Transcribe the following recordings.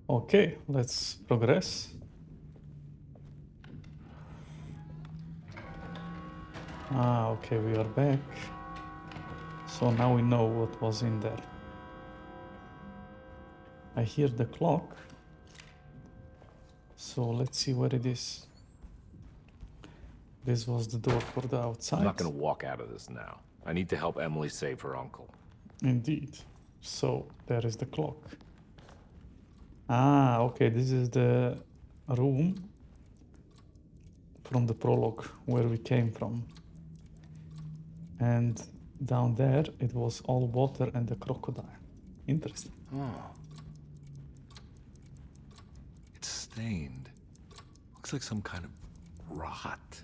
Okay, let's progress. Ah, okay, we are back. So now we know what was in there. I hear the clock. So let's see where it is. This was the door for the outside. I'm not gonna walk out of this now. I need to help Emily save her uncle. Indeed. So there is the clock. Ah, okay, this is the room from the prologue where we came from. And down there it was all water and the crocodile. Interesting. Oh. It's stained. Looks like some kind of rot.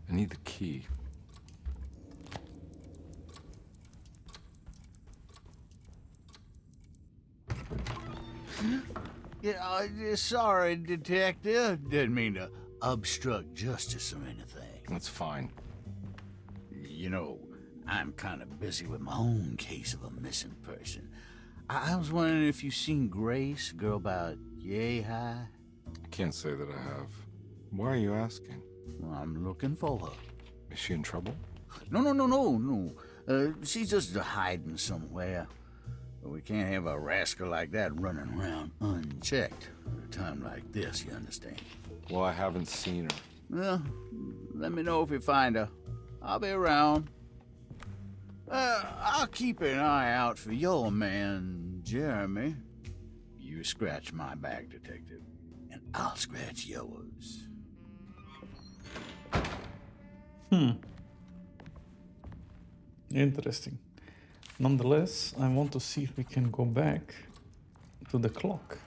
I need the key. Yeah, sorry, Detective. Didn't mean to obstruct justice or anything. That's fine. You know, I'm kind of busy with my own case of a missing person. I was wondering if you seen Grace, girl about yay high? I can't say that I have. Why are you asking? Well, I'm looking for her. Is she in trouble? No. She's just hiding somewhere. But we can't have a rascal like that running around unchecked at a time like this, you understand? Well, I haven't seen her. Well, let me know if you find her. I'll be around. I'll keep an eye out for your man, Jeremy. You scratch my back, Detective, and I'll scratch yours. Interesting. Nonetheless, I want to see if we can go back to the clock.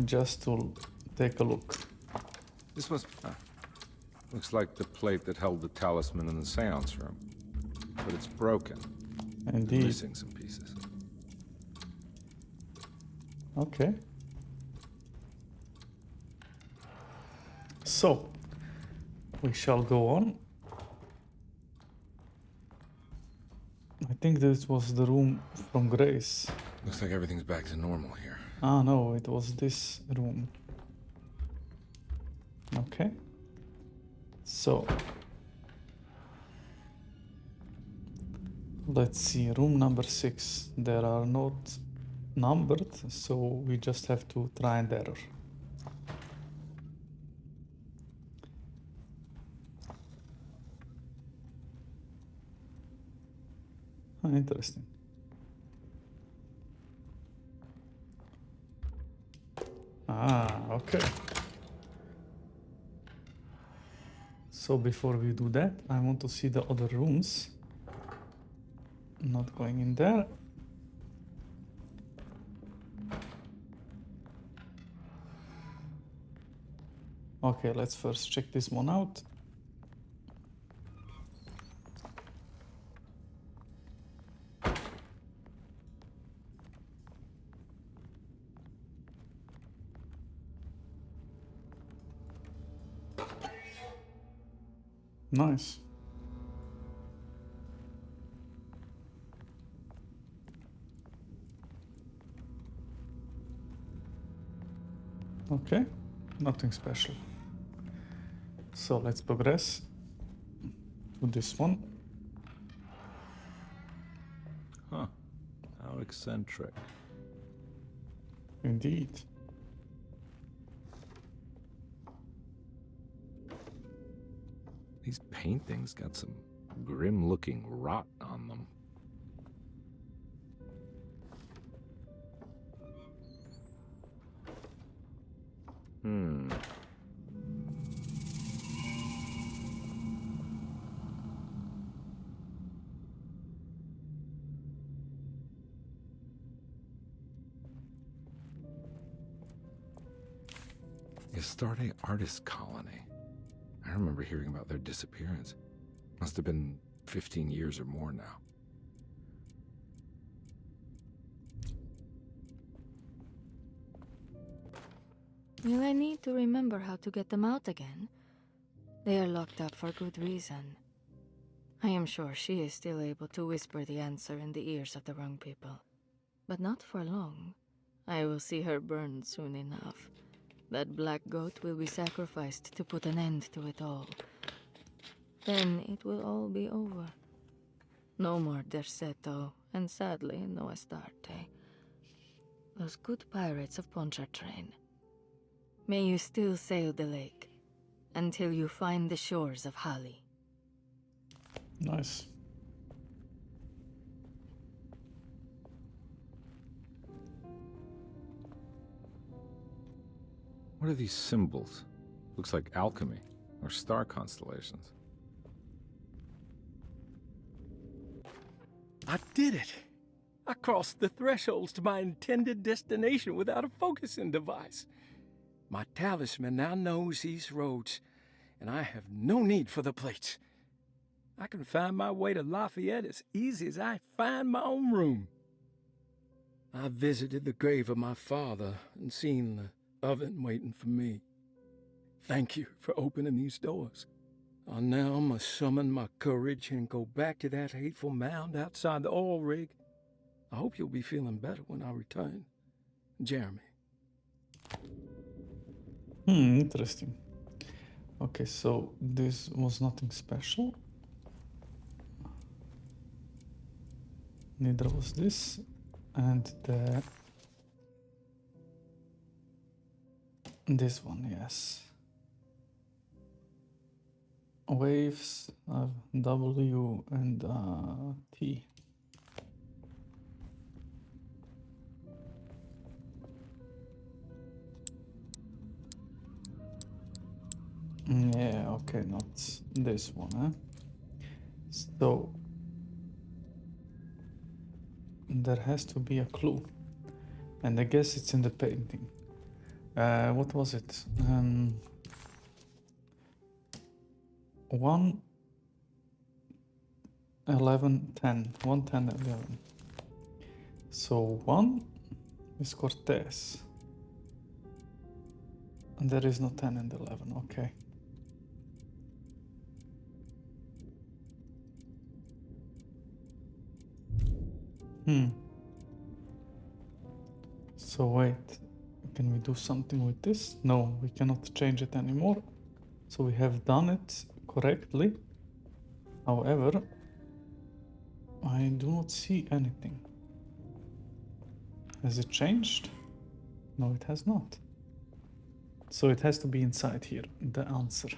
Just to take a look. This must... looks like the plate that held the talisman in the seance room. But it's broken. Indeed. Missing some pieces. Okay. So, we shall go on. I think this was the room from Grace. Looks like everything's back to normal here. Ah, no, it was this room. Okay. So, let's see, room number 6. There are not numbered, so we just have to try and error. Interesting. Ah, okay. So before we do that, I want to see the other rooms. Not going in there. Okay, let's first check this one out. Nice. Okay, nothing special. So let's progress to this one. Huh. How eccentric. Indeed. These paintings got some grim-looking rot on them. Astarte Artist Colony. I remember hearing about their disappearance. Must have been 15 years or more now. Will I need to remember how to get them out again? They are locked up for good reason. I am sure she is still able to whisper the answer in the ears of the wrong people. But not for long. I will see her burned soon enough. That black goat will be sacrificed to put an end to it all. Then it will all be over. No more Derceto, and sadly, no Astarte. Those good pirates of Pontchartrain. May you still sail the lake, until you find the shores of Hali. Nice. What are these symbols? Looks like alchemy or star constellations. I did it! I crossed the thresholds to my intended destination without a focusing device. My talisman now knows these roads, and I have no need for the plates. I can find my way to Lafayette as easy as I find my own room. I visited the grave of my father and seen the oven waiting for me. Thank you for opening these doors. I now must summon my courage and go back to that hateful mound outside the oil rig. I hope you'll be feeling better when I return. Jeremy. Interesting. Okay, so this was nothing special. Neither was this. And this one, yes. Waves of W and T. Yeah, okay, not this one, huh? So there has to be a clue, and I guess it's in the painting. What was it? 1, 11, 10. 1, 10, 11. So 1 is Cortez. And there is no 10 and 11, okay. So wait, can we do something with this? No, we cannot change it anymore. So we have done it correctly. However, I do not see anything. Has it changed? No, it has not. So it has to be inside here, the answer.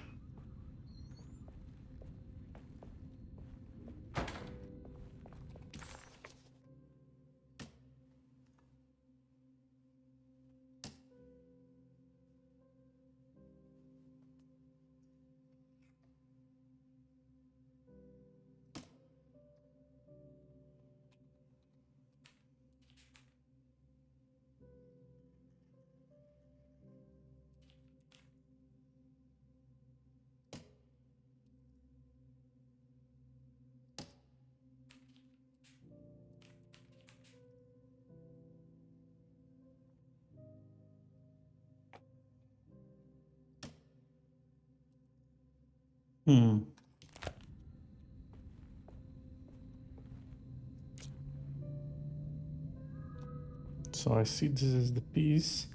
So I see this is the piece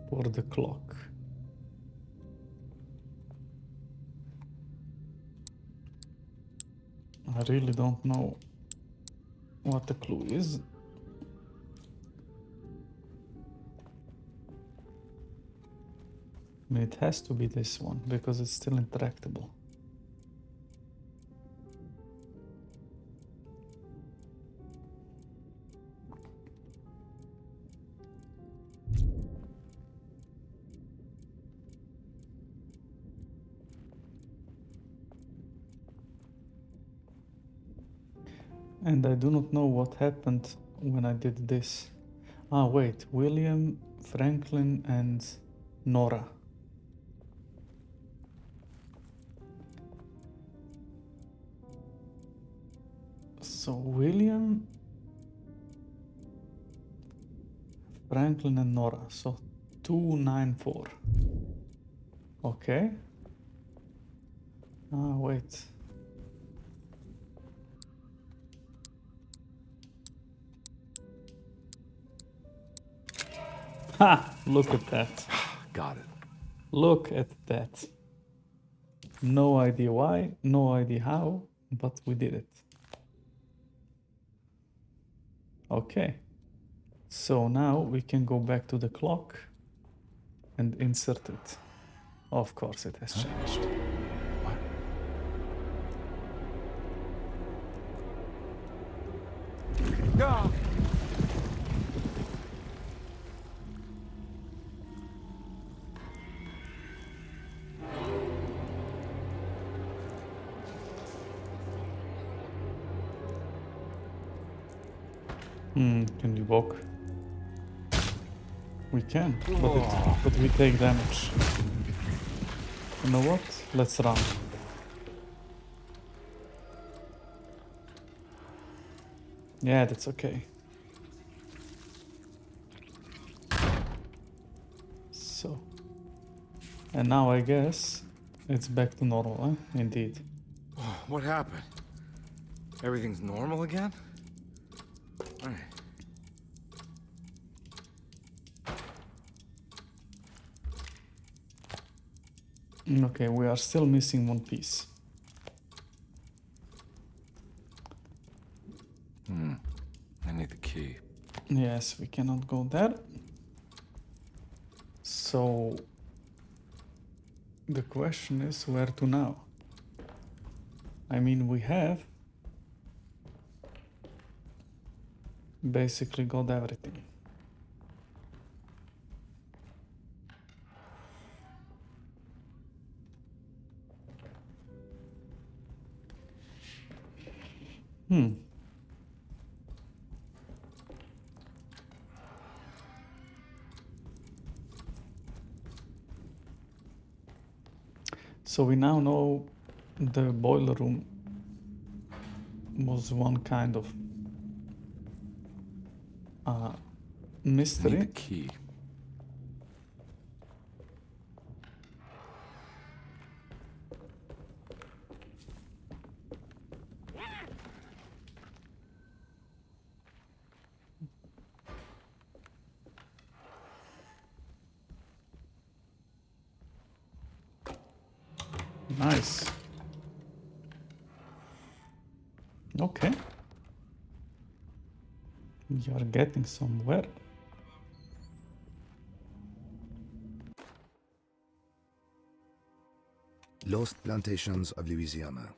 for the clock. I really don't know what the clue is. I mean, it has to be this one because it's still interactable. And I do not know what happened when I did this. Ah, wait, William, Franklin, and Nora. So William, Franklin, and Nora. So 294. Okay. Ah, wait. Ha! Look at that. Got it. Look at that. No idea why, no idea how, but we did it. Okay. So now we can go back to the clock and insert it. Of course it has changed. What? Ah! Can we walk? We can, but we take damage. You know what? Let's run. Yeah, that's okay. So. And now I guess it's back to normal, huh? Indeed. What happened? Everything's normal again? All right. Okay, we are still missing one piece. I need the key. Yes, we cannot go there. So the question is where to now? I mean, we have basically got everything. So we now know the boiler room was one kind of I mystery. need the key. Nice. Okay. You're getting somewhere. Lost Plantations of Louisiana,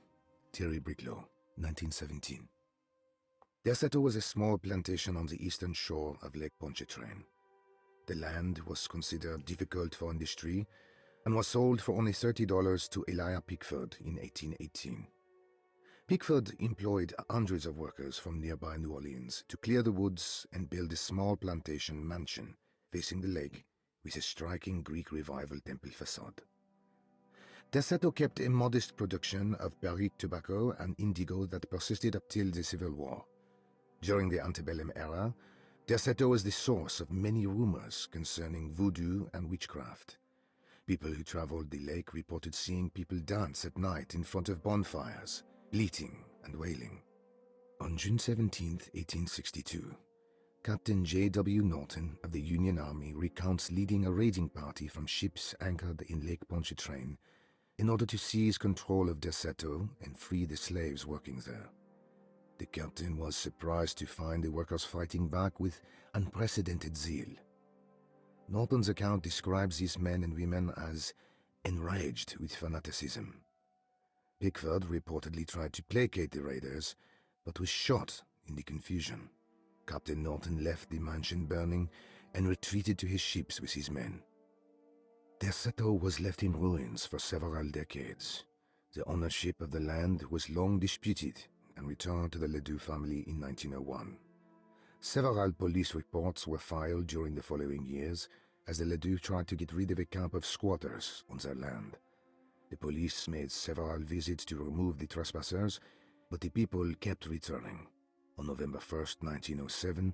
Thierry Briclot, 1917. Derceto was a small plantation on the eastern shore of Lake Pontchartrain. The land was considered difficult for industry and was sold for only $30 to Elijah Pickford in 1818. Pickford employed hundreds of workers from nearby New Orleans to clear the woods and build a small plantation mansion facing the lake with a striking Greek Revival temple facade. Derceto kept a modest production of barrique tobacco and indigo that persisted up till the Civil War. During the antebellum era, Derceto was the source of many rumors concerning voodoo and witchcraft. People who traveled the lake reported seeing people dance at night in front of bonfires, bleating and wailing. On June 17, 1862, Captain J.W. Norton of the Union Army recounts leading a raiding party from ships anchored in Lake Pontchartrain in order to seize control of Derceto and free the slaves working there. The captain was surprised to find the workers fighting back with unprecedented zeal. Norton's account describes these men and women as enraged with fanaticism. Pickford reportedly tried to placate the raiders, but was shot in the confusion. Captain Norton left the mansion burning and retreated to his ships with his men. Derceto was left in ruins for several decades. The ownership of the land was long disputed and returned to the Ledoux family in 1901. Several police reports were filed during the following years as the Ledoux tried to get rid of a camp of squatters on their land. The police made several visits to remove the trespassers, but the people kept returning. On November 1st, 1907,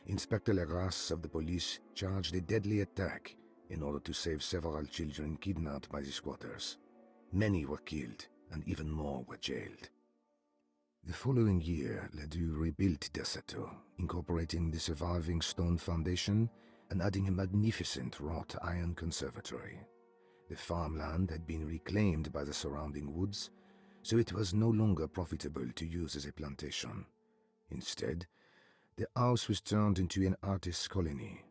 Inspector Legrasse of the police charged a deadly attack in order to save several children kidnapped by the squatters. Many were killed, and even more were jailed. The following year, Ledoux rebuilt Derceto, incorporating the surviving stone foundation and adding a magnificent wrought iron conservatory. The farmland had been reclaimed by the surrounding woods, so it was no longer profitable to use as a plantation. Instead, the house was turned into an artist's colony.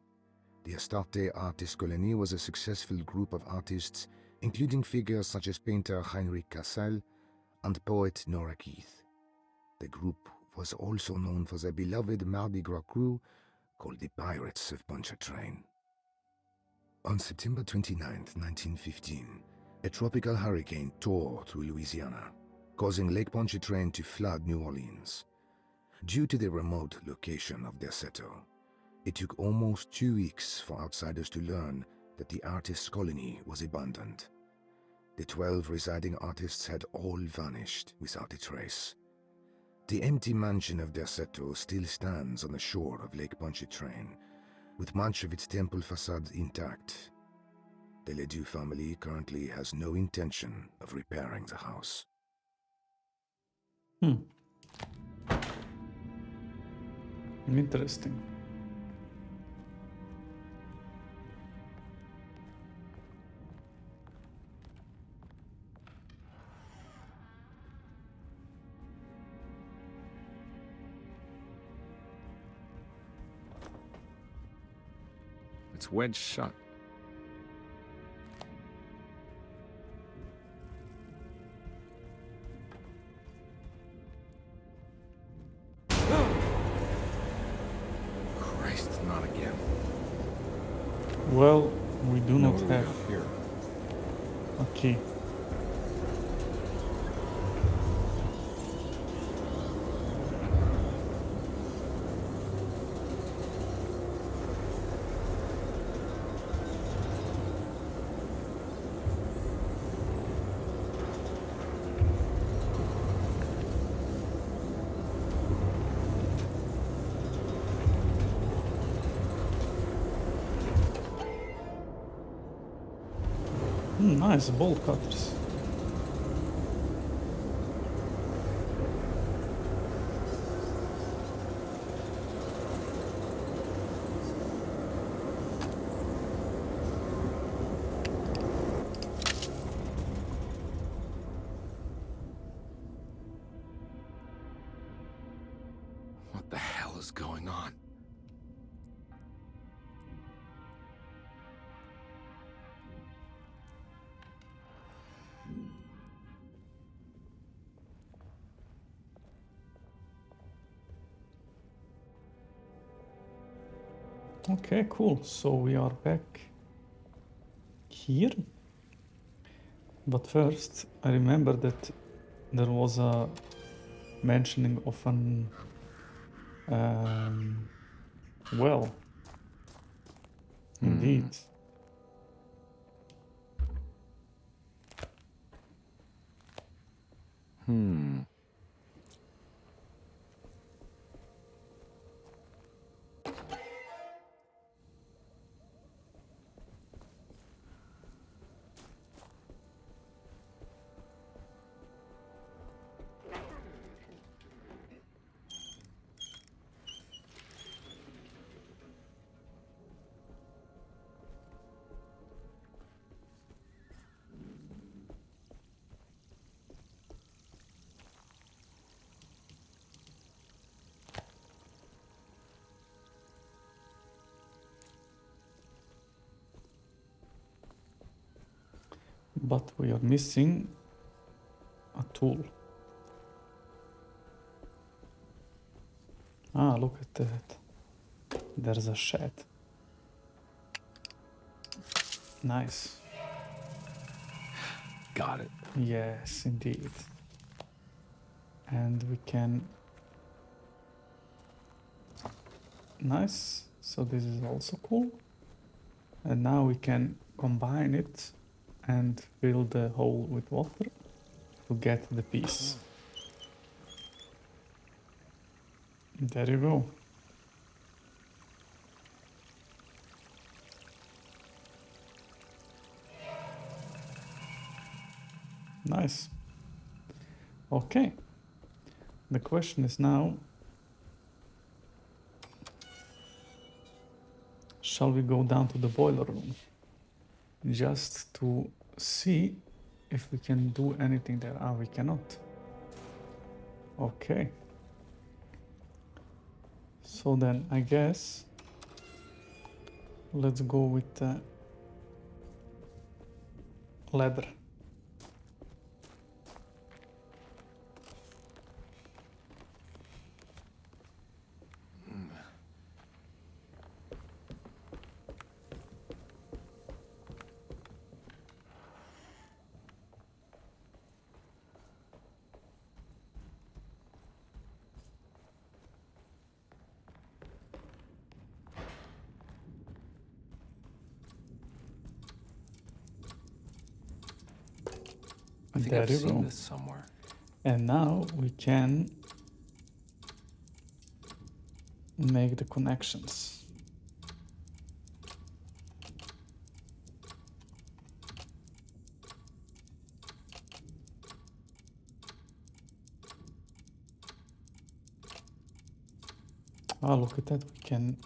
The Astarte Artist Colony was a successful group of artists, including figures such as painter Heinrich Cassel and poet Nora Keith. The group was also known for their beloved Mardi Gras crew called the Pirates of Pontchartrain. On September 29, 1915, a tropical hurricane tore through Louisiana, causing Lake Pontchartrain to flood New Orleans. Due to the remote location of Derceto, it took almost 2 weeks for outsiders to learn that the artist's colony was abandoned. The 12 residing artists had all vanished without a trace. The empty mansion of Derceto still stands on the shore of Lake Pontchartrain, with much of its temple facade intact. The Ledoux family currently has no intention of repairing the house. Interesting. It's wedged shut. Christ, not again. Well, we do not No, have here. a key. Nice bolt cutters. What the hell is going on? Okay, cool. So we are back here. But first, I remember that there was a mentioning of an well. Indeed. But we are missing a tool. Ah, look at that. There's a shed. Nice. Got it. Yes, indeed. And we can... Nice. So this is also cool. And now we can combine it and fill the hole with water to get the piece. There you go. Nice. Okay. The question is now, shall we go down to the boiler room? Just to see if we can do anything there. Ah, we cannot. Okay. So then I guess let's go with the ladder. I think There I've you seen go. this somewhere. And now we can make the connections. Ah, look at that, we can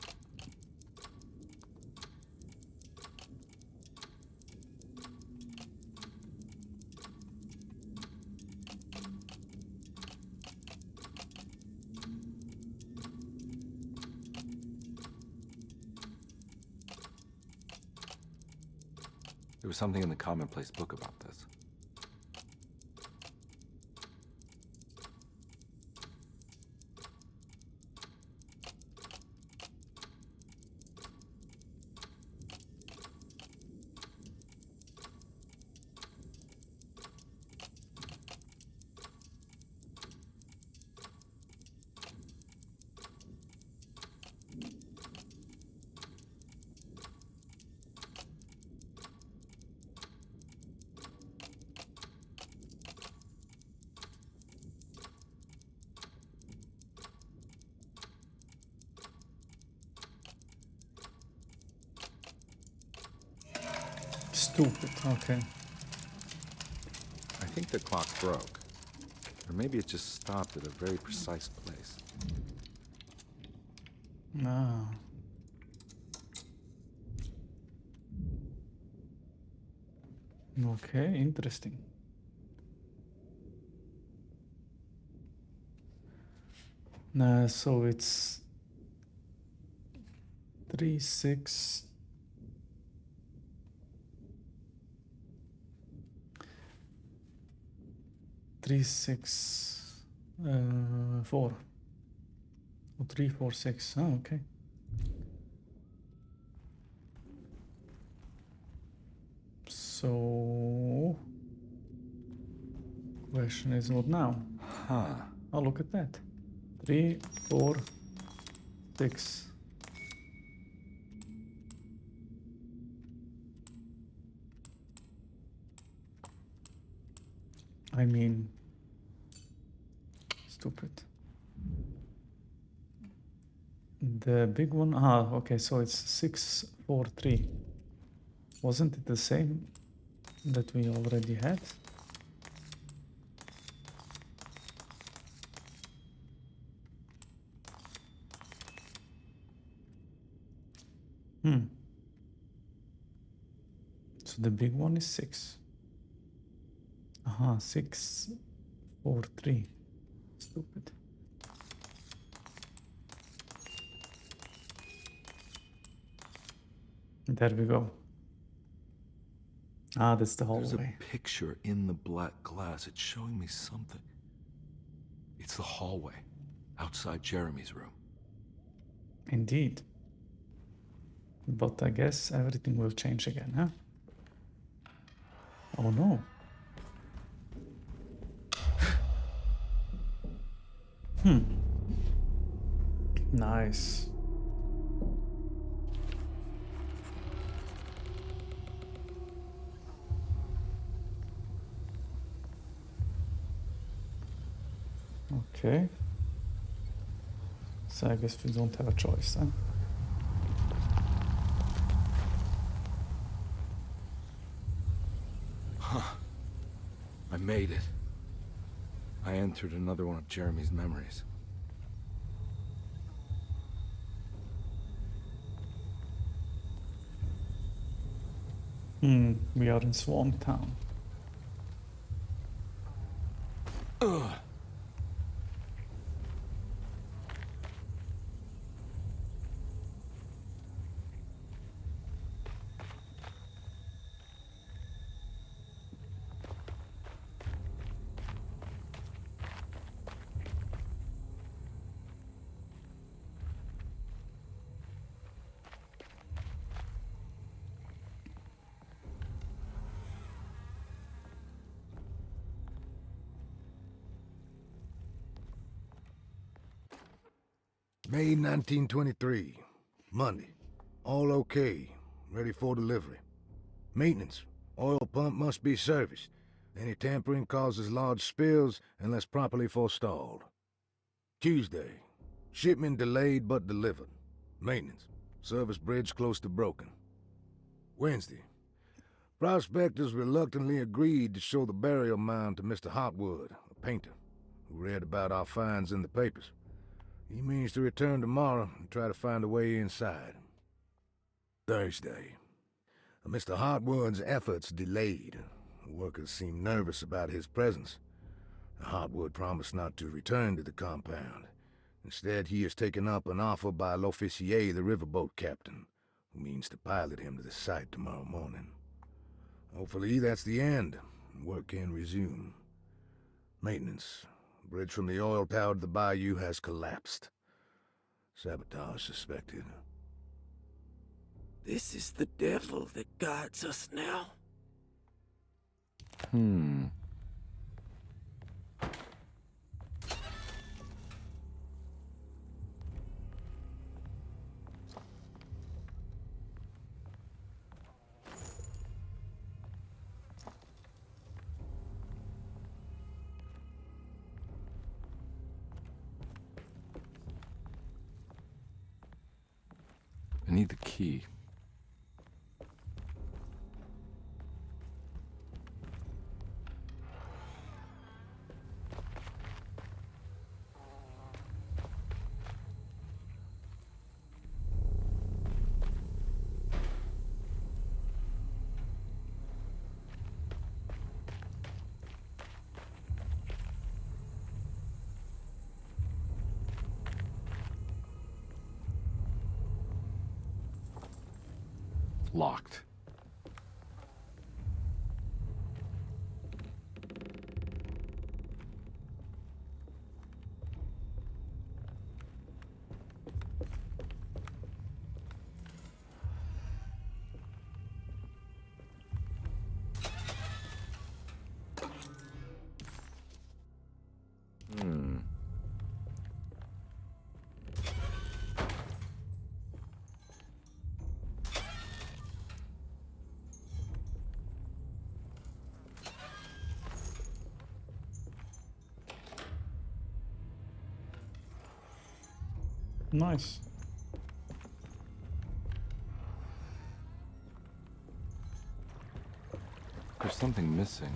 There was something in the commonplace book about this. stupid. Okay. I think the clock broke. Or maybe it just stopped at a very precise place. Ah. Okay, interesting. So it's 3, 6. 3, 6, 4. Or 3, 4, 6. Oh, okay. So, question is what now? Huh. Oh, look at that. 3, 4, 6. I mean, stupid. The big one, okay, so it's 6, 4, 3. Wasn't it the same that we already had? So the big one is 6. 6, 4, 3. Stupid. There we go. Ah, that's the There's hallway. a picture in the black glass. It's showing me something. It's the hallway outside Jeremy's room. Indeed. But I guess everything will change again, huh? Oh no. Nice. Okay. So I guess we don't have a choice, huh? I made it. I entered another one of Jeremy's memories. We are in Swamp Town. May 1923. Monday. All okay. Ready for delivery. Maintenance. Oil pump must be serviced. Any tampering causes large spills unless properly forestalled. Tuesday. Shipment delayed but delivered. Maintenance. Service bridge close to broken. Wednesday. Prospectors reluctantly agreed to show the burial mound to Mr. Hartwood, a painter, who read about our finds in the papers. He means to return tomorrow and try to find a way inside. Thursday. Mr. Hartwood's efforts delayed. The workers seemed nervous about his presence. Hartwood promised not to return to the compound. Instead, he has taken up an offer by L'Officier, the riverboat captain, who means to pilot him to the site tomorrow morning. Hopefully that's the end, and work can resume. Maintenance. Bridge from the oil tower to the bayou has collapsed. Sabotage suspected. This is the devil that guides us now. I need the key. Locked. Nice. There's something missing.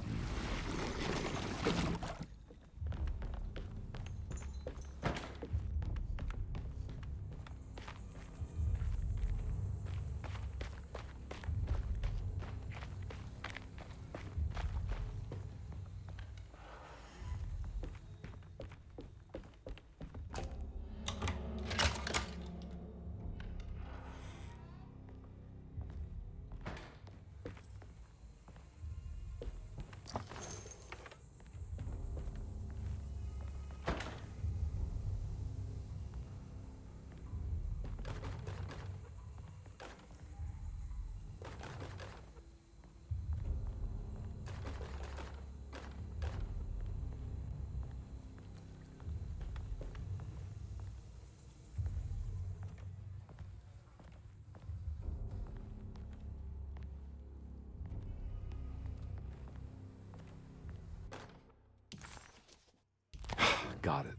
Got it.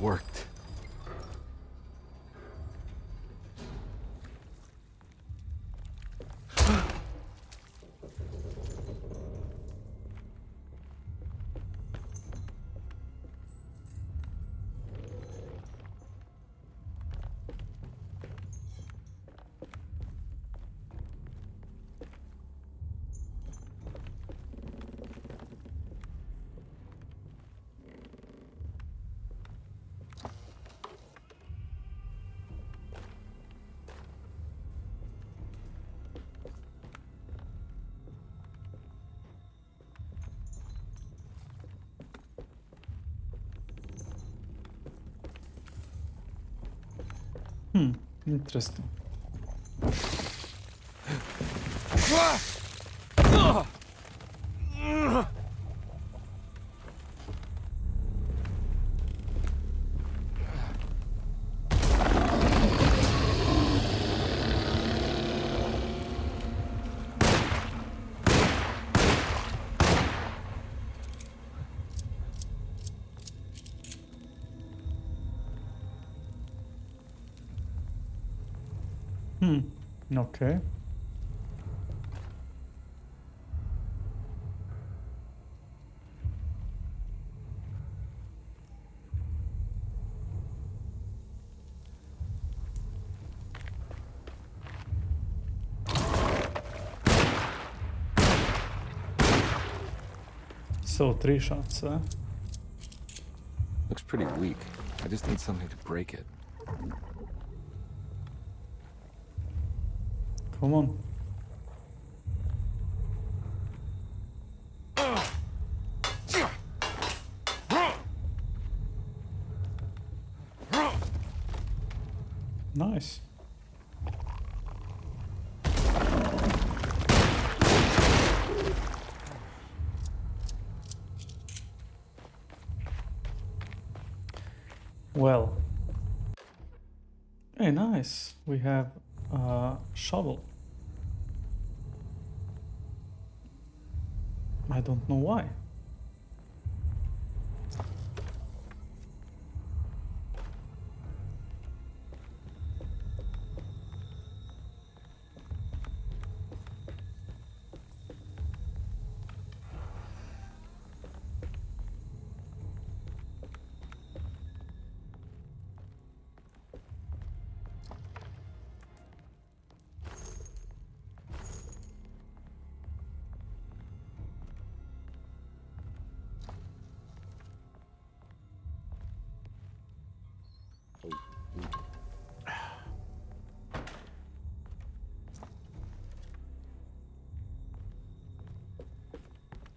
worked. Interesting. Okay. So 3 shots, eh? Looks pretty weak. I just need something to break it. Come on. Nice. Well. Hey, nice. We have a shovel. I don't know why.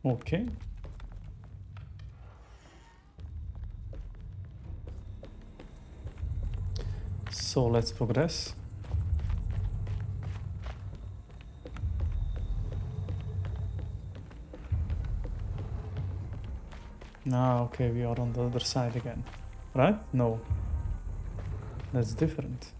Okay. So let's progress. Ah, okay, we are on the other side again. Right? No. That's different.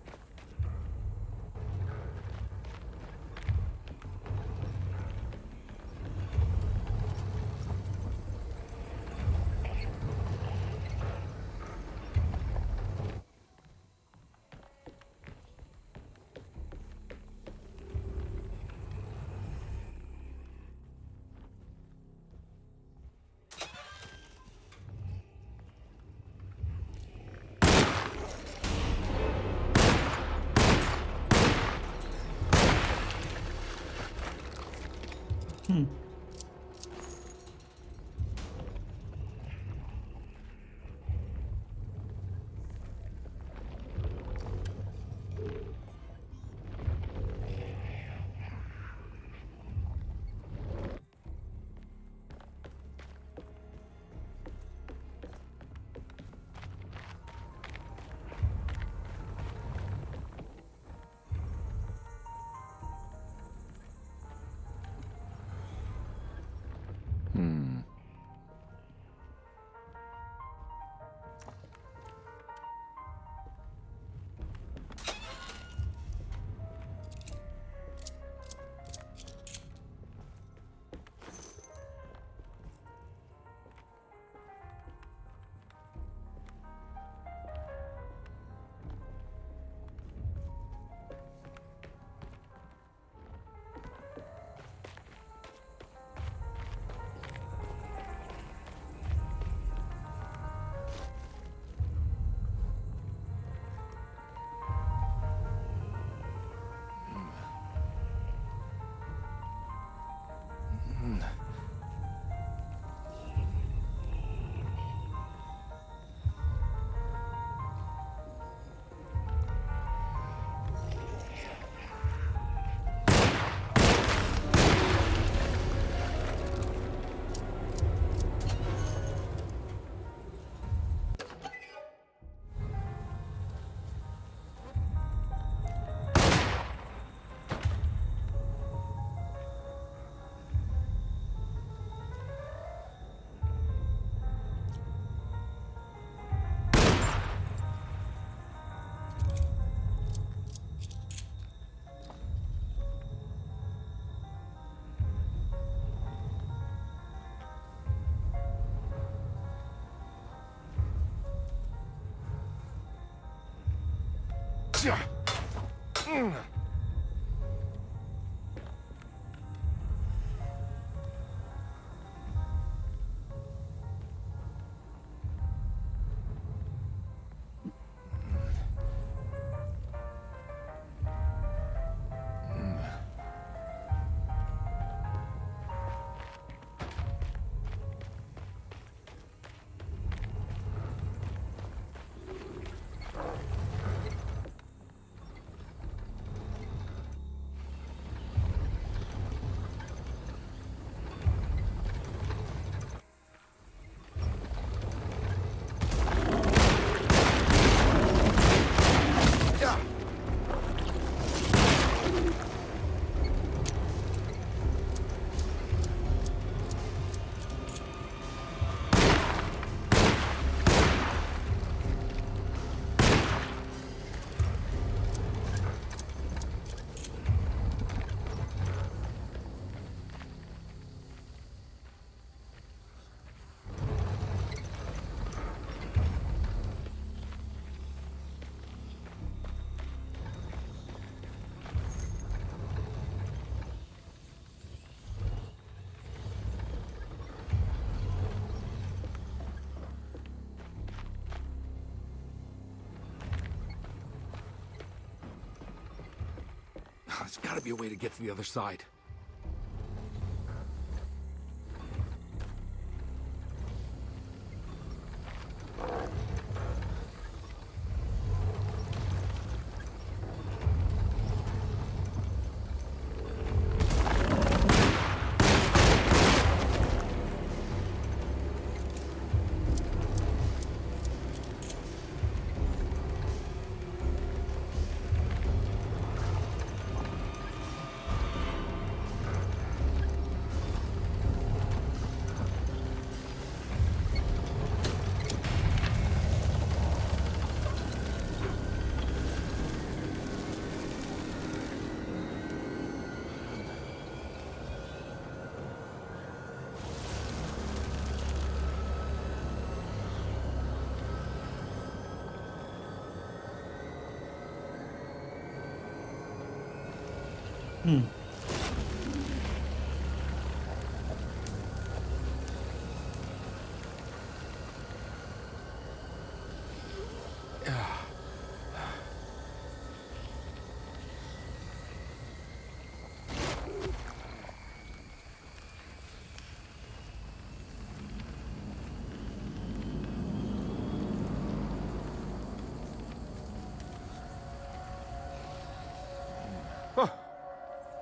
There's gotta be a way to get to the other side.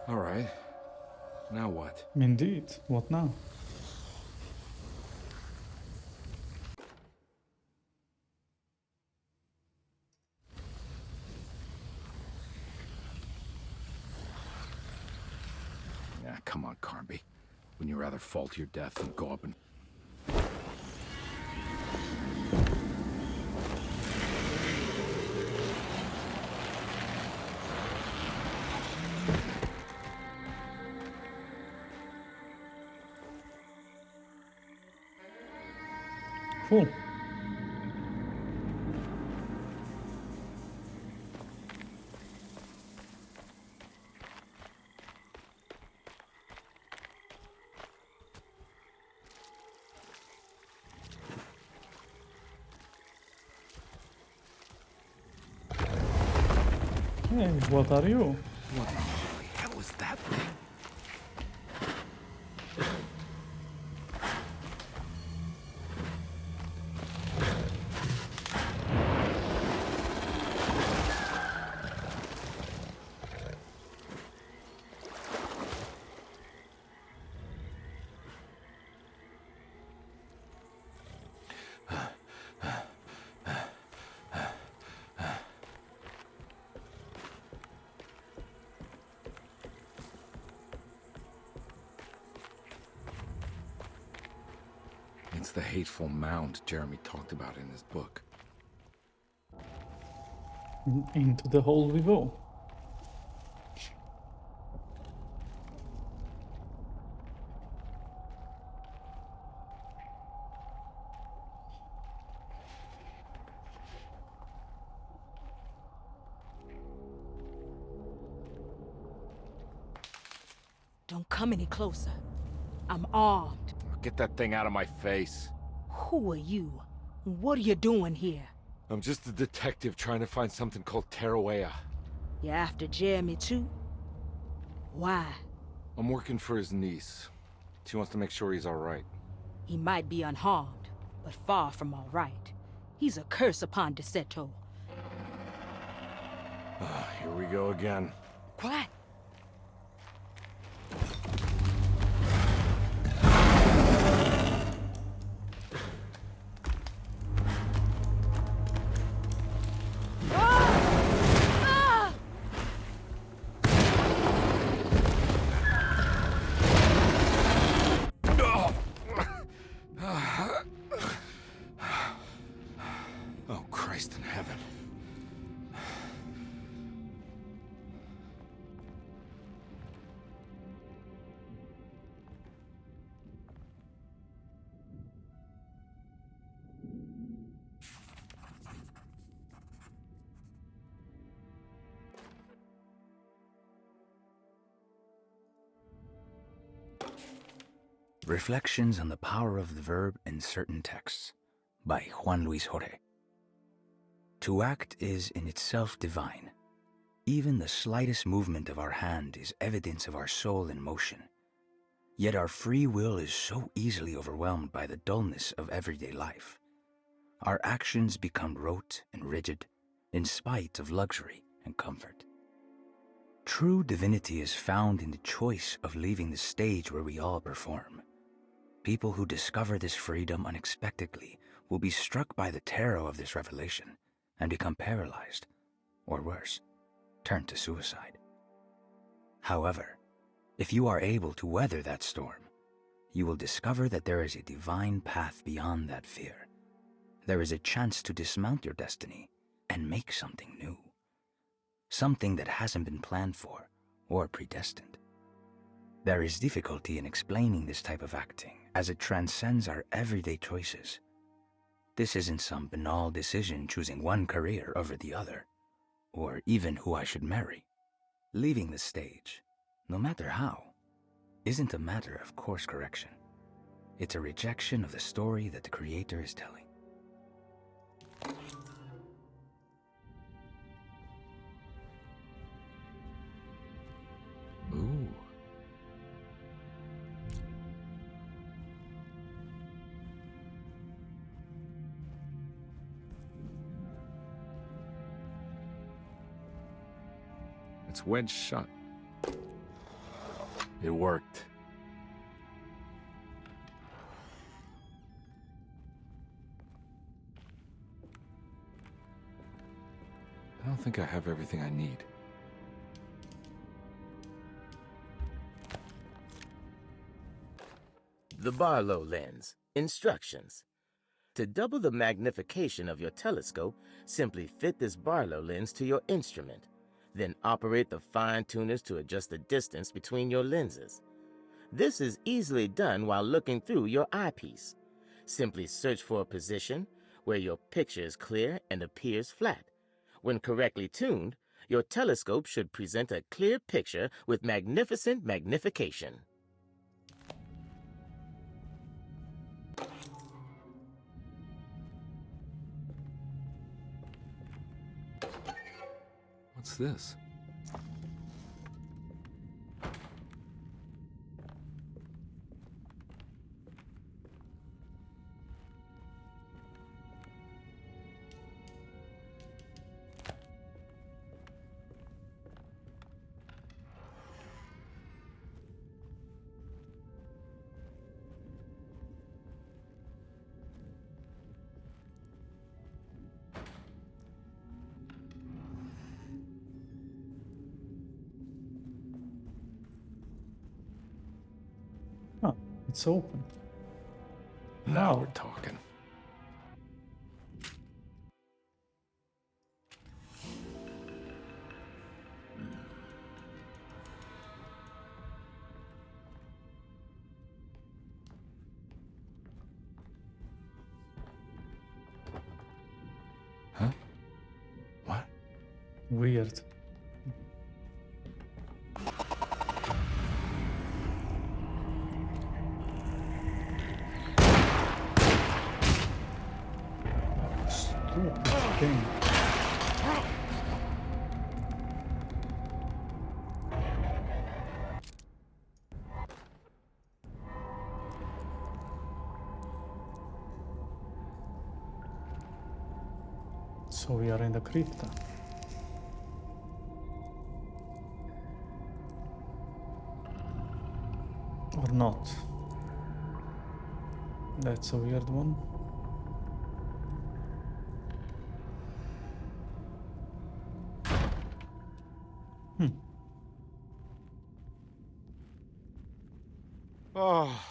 All right. Now what? Indeed. What now? Yeah, come on, Carnby. Wouldn't you rather fall to your death than go up and... Cool. Hey, what are you? What the holy hell is that thing? It's the hateful mound Jeremy talked about in his book. Into the hole we go. Don't come any closer. I'm armed. Get that thing out of my face. Who are you? What are you doing here? I'm just a detective trying to find something called Tarawea. You after Jeremy too? Why? I'm working for his niece. She wants to make sure he's alright. He might be unharmed, but far from all right. He's a curse upon Derceto. Here we go again. Quiet. Oh, Christ in heaven. Reflections on the Power of the Verb in Certain Texts by Juan Luis Jorge. To act is in itself divine. Even the slightest movement of our hand is evidence of our soul in motion. Yet our free will is so easily overwhelmed by the dullness of everyday life. Our actions become rote and rigid in spite of luxury and comfort. True divinity is found in the choice of leaving the stage where we all perform. People who discover this freedom unexpectedly will be struck by the terror of this revelation and become paralyzed, or worse, turn to suicide. However, if you are able to weather that storm, you will discover that there is a divine path beyond that fear. There is a chance to dismount your destiny and make something new. Something that hasn't been planned for or predestined. There is difficulty in explaining this type of acting as it transcends our everyday choices. This isn't some banal decision choosing one career over the other, or even who I should marry. Leaving the stage, no matter how, isn't a matter of course correction. It's a rejection of the story that the Creator is telling. Ooh. It's wedged shut. It worked. I don't think I have everything I need. The Barlow lens. Instructions. To double the magnification of your telescope, simply fit this Barlow lens to your instrument. Then operate the fine tuners to adjust the distance between your lenses. This is easily done while looking through your eyepiece. Simply search for a position where your picture is clear and appears flat. When correctly tuned, your telescope should present a clear picture with magnificent magnification. What's this? Oh, it's open. Now Wow. we're talking. Huh? What? Weird. game. So we are in the crypta. Or not. That's a weird one. Oh.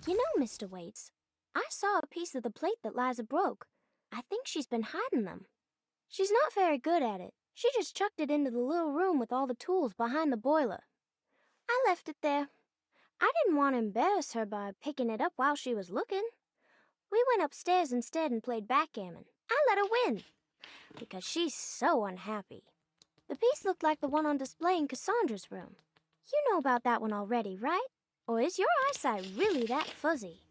You know, Mr. Waits, I saw a piece of the plate that Liza broke. I think she's been hiding them. She's not very good at it. She just chucked it into the little room with all the tools behind the boiler. I left it there. I didn't want to embarrass her by picking it up while she was looking. We went upstairs instead and played backgammon. I let her win, because she's so unhappy. The piece looked like the one on display in Cassandra's room. You know about that one already, right? Or is your eyesight really that fuzzy?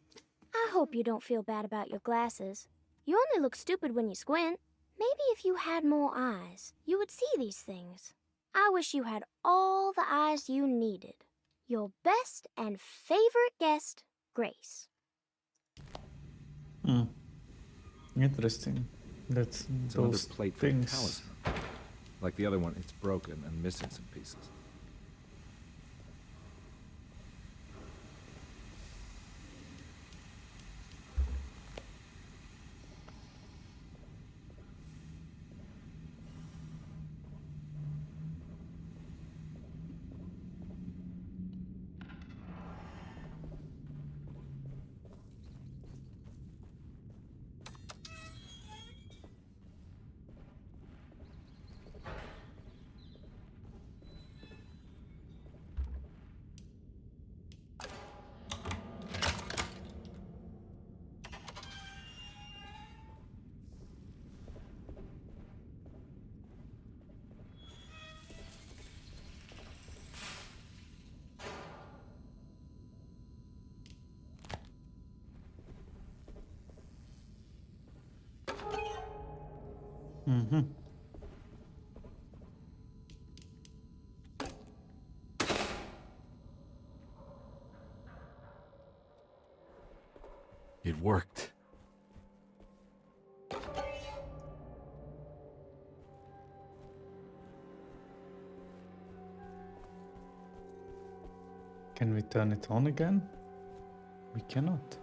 I hope you don't feel bad about your glasses. You only look stupid when you squint. Maybe if you had more eyes, you would see these things. I wish you had all the eyes you needed. Your best and favorite guest, Grace. Interesting. That's It's another those plate for the things. talisman. Like the other one, it's broken and missing some pieces. It worked. Can we turn it on again? We cannot.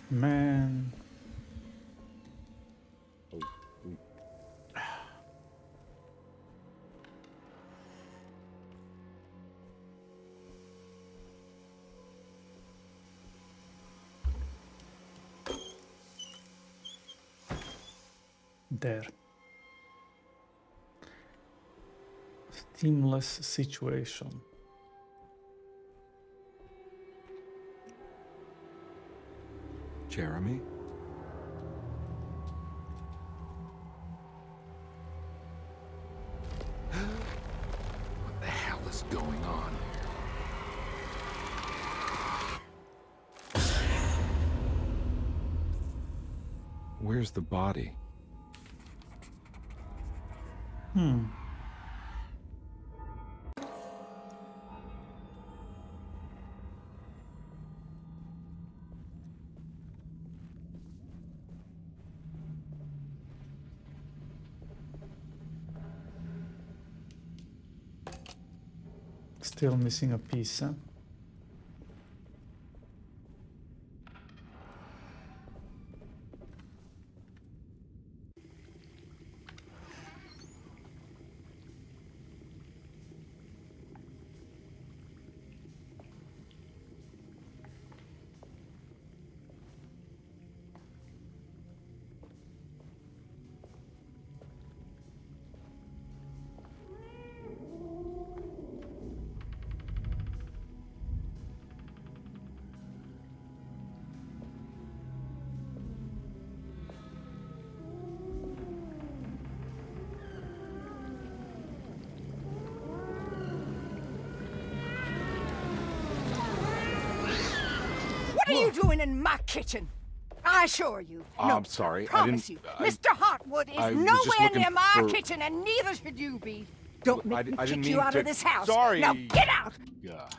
Man. There. Seamless situation. Jeremy? What the hell is going on? Where's the body? Still missing a piece, huh? What are you doing in my kitchen? I assure you. No, I'm sorry. Promise you. Mr. Hartwood is I was just nowhere looking near my for- kitchen, and neither should you be. Don't I make me didn't kick mean you out to- of this house. Sorry. Now get out! Yeah.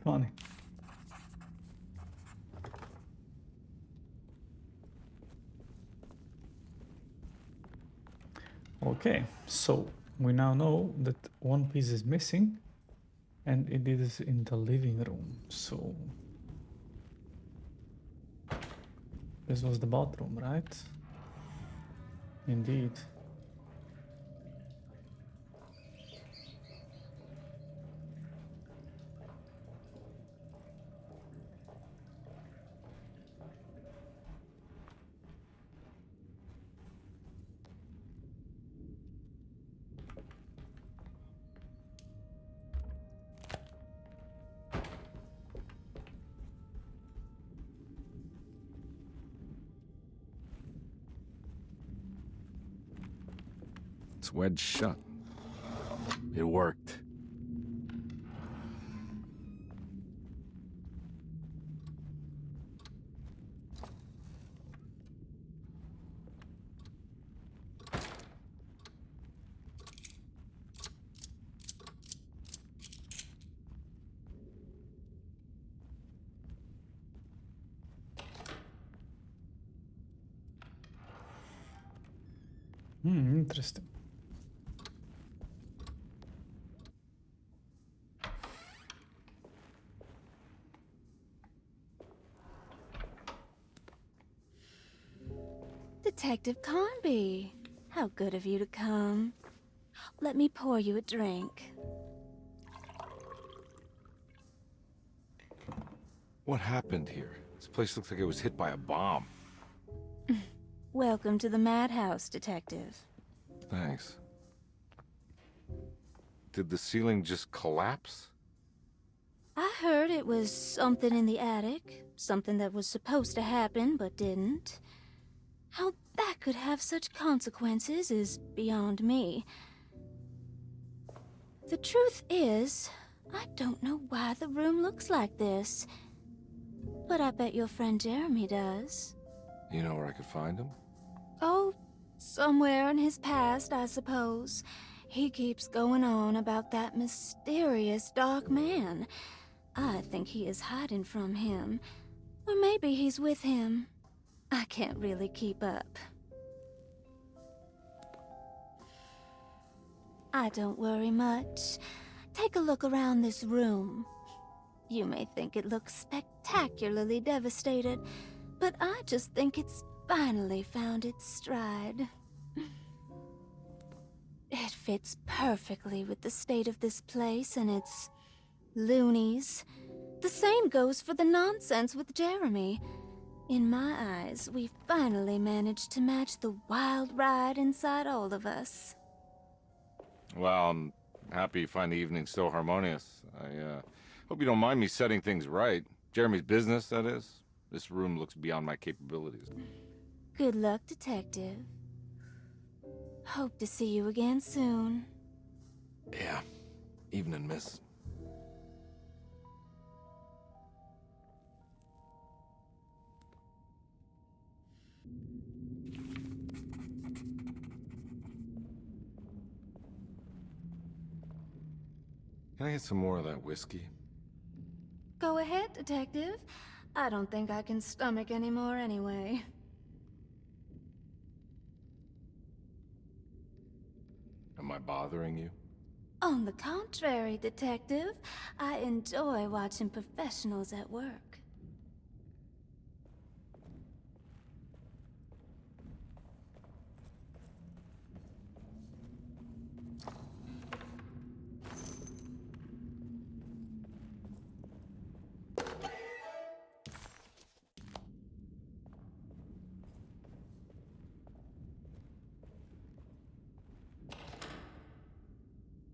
Funny. Okay, so we now know that one piece is missing and it is in the living room. So this was the bathroom, right? Indeed. It's wedged shut. It worked. Interesting. Detective Carnby, how good of you to come. Let me pour you a drink. What happened here? This place looks like it was hit by a bomb. Welcome to the madhouse, Detective. Thanks. Did the ceiling just collapse? I heard it was something in the attic, something that was supposed to happen but didn't. How that could have such consequences is beyond me. The truth is, I don't know why the room looks like this. But I bet your friend Jeremy does. You know where I could find him? Oh, somewhere in his past, I suppose. He keeps going on about that mysterious dark man. I think he is hiding from him. Or maybe he's with him. I can't really keep up. I don't worry much. Take a look around this room. You may think it looks spectacularly devastated, but I just think it's finally found its stride. It fits perfectly with the state of this place and its loonies. The same goes for the nonsense with Jeremy. In my eyes, we finally managed to match the wild ride inside all of us. Well, I'm happy you find the evening so harmonious. I hope you don't mind me setting things right. Jeremy's business, that is. This room looks beyond my capabilities. Good luck, Detective. Hope to see you again soon. Yeah. Evening, miss. Can I get some more of that whiskey? Go ahead, Detective. I don't think I can stomach any more anyway. Am I bothering you? On the contrary, Detective, I enjoy watching professionals at work.